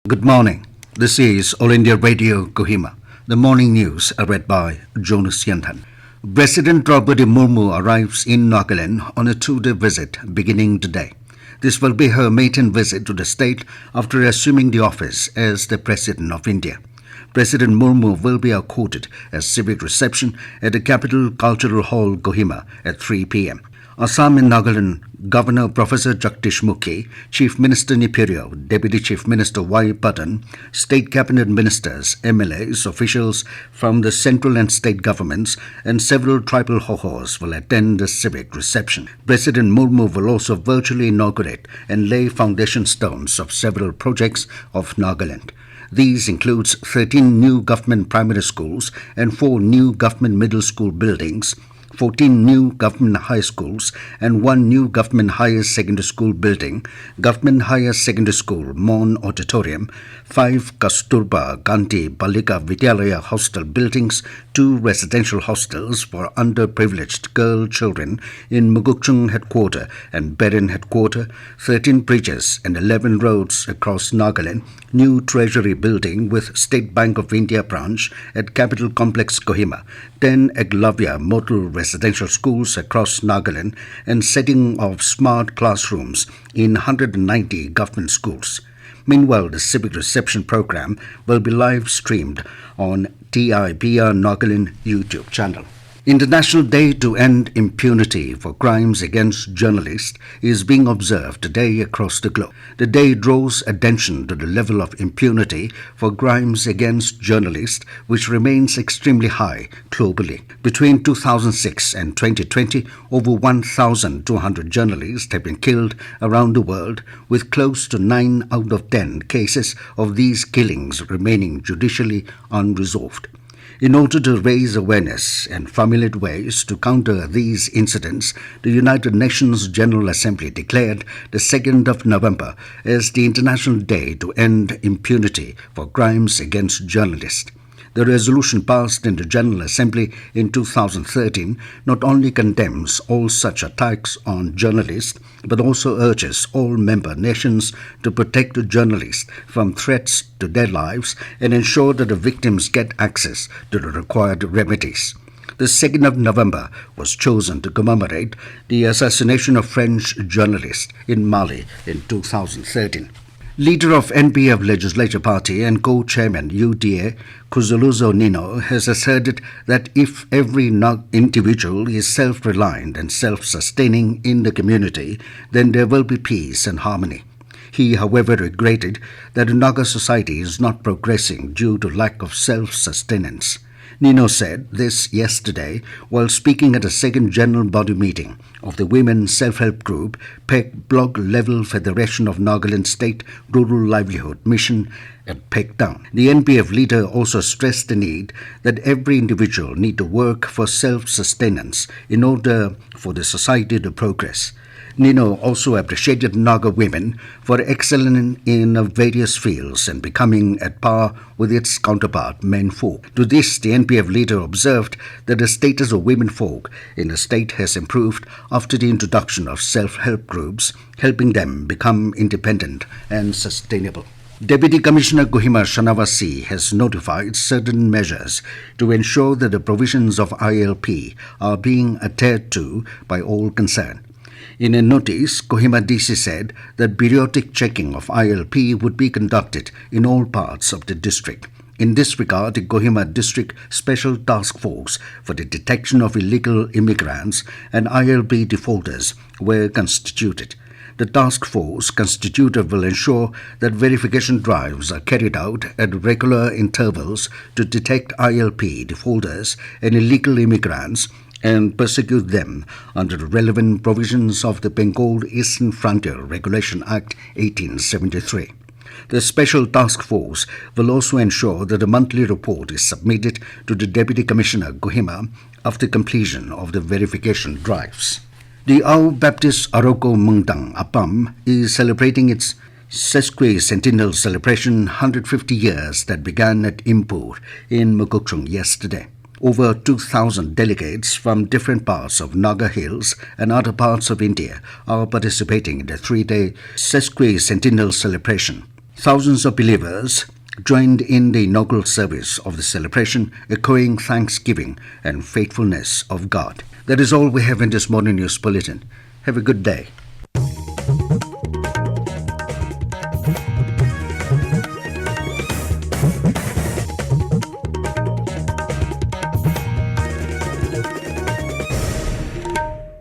Good morning. This is All India Radio Kohima. The morning news are read by Jonas Yantan. President Droupadi Murmu arrives in Nagaland on a 2-day visit beginning today. This will be her maiden visit to the state after assuming the office as the President of India. President Murmu will be accorded a civic reception at the Capital Cultural Hall, Kohima, at 3 p.m. Assam and Nagaland Governor Professor Jagdish Mukhi, Chief Minister Nipirio, Deputy Chief Minister Y. Patan, State Cabinet Ministers, MLAs, officials from the central and state governments, and several tribal hohos will attend the civic reception. President Murmu will also virtually inaugurate and lay foundation stones of several projects of Nagaland. These includes 13 new government primary schools and 4 new government middle school buildings, 14 new government high schools and 1 new government higher secondary school building, government higher secondary school, Mon Auditorium, 5 Kasturba Gandhi Balika Vidyalaya hostel buildings, 2 residential hostels for underprivileged girl children in Mugukchung headquarter and Berin headquarter, 13 bridges and 11 roads across Nagaland, new treasury building with State Bank of India branch at Capital Complex Kohima, 10 Eglavya model residential schools across Nagaland, and setting of smart classrooms in 190 government schools. Meanwhile, the civic reception program will be live streamed on TIBR Nagaland YouTube channel. International Day to End Impunity for Crimes Against Journalists is being observed today across the globe. The day draws attention to the level of impunity for crimes against journalists, which remains extremely high globally. Between 2006 and 2020, over 1,200 journalists have been killed around the world, with close to 9 out of 10 cases of these killings remaining judicially unresolved. In order to raise awareness and formulate ways to counter these incidents, the United Nations General Assembly declared the 2nd of November as the International Day to End Impunity for Crimes Against Journalists. The resolution passed in the General Assembly in 2013 not only condemns all such attacks on journalists, but also urges all member nations to protect journalists from threats to their lives and ensure that the victims get access to the required remedies. The 2nd of November was chosen to commemorate the assassination of French journalists in Mali in 2013. Leader of NPF Legislature Party and co-chairman UDA, Kuzholuzo Nienu, has asserted that if every individual is self-reliant and self-sustaining in the community, then there will be peace and harmony. He, however, regretted that the Naga society is not progressing due to lack of self-sustenance. Nienu said this yesterday while speaking at a second general body meeting of the Women's Self-Help Group PEG Block Level Federation of Nagaland State Rural Livelihood Mission at PEG Town. The NPF leader also stressed the need that every individual need to work for self-sustenance in order for the society to progress. Nienu also appreciated Naga women for excelling in various fields and becoming at par with its counterpart men folk. To this, the NPF leader observed that the status of women folk in the state has improved after the introduction of self-help groups, helping them become independent and sustainable. Deputy Commissioner Kohima Shanavasi has notified certain measures to ensure that the provisions of ILP are being adhered to by all concerned. In a notice, Kohima DC said that periodic checking of ILP would be conducted in all parts of the district. In this regard, the Kohima District Special Task Force for the Detection of Illegal Immigrants and ILP defaulters were constituted. The task force constituted will ensure that verification drives are carried out at regular intervals to detect ILP defaulters and illegal immigrants and persecute them under the relevant provisions of the Bengal Eastern Frontier Regulation Act 1873. The Special Task Force will also ensure that a monthly report is submitted to the Deputy Commissioner Kohima after completion of the verification drives. The Ao Baptist Aroko Mungdang Apam is celebrating its sesquicentennial celebration 150 years that began at Imbur in Mugukchung yesterday. Over 2,000 delegates from different parts of Naga Hills and other parts of India are participating in the 3-day sesquicentennial celebration. Thousands of believers joined in the inaugural service of the celebration, echoing thanksgiving and faithfulness of God. That is all we have in this morning news bulletin. Have a good day.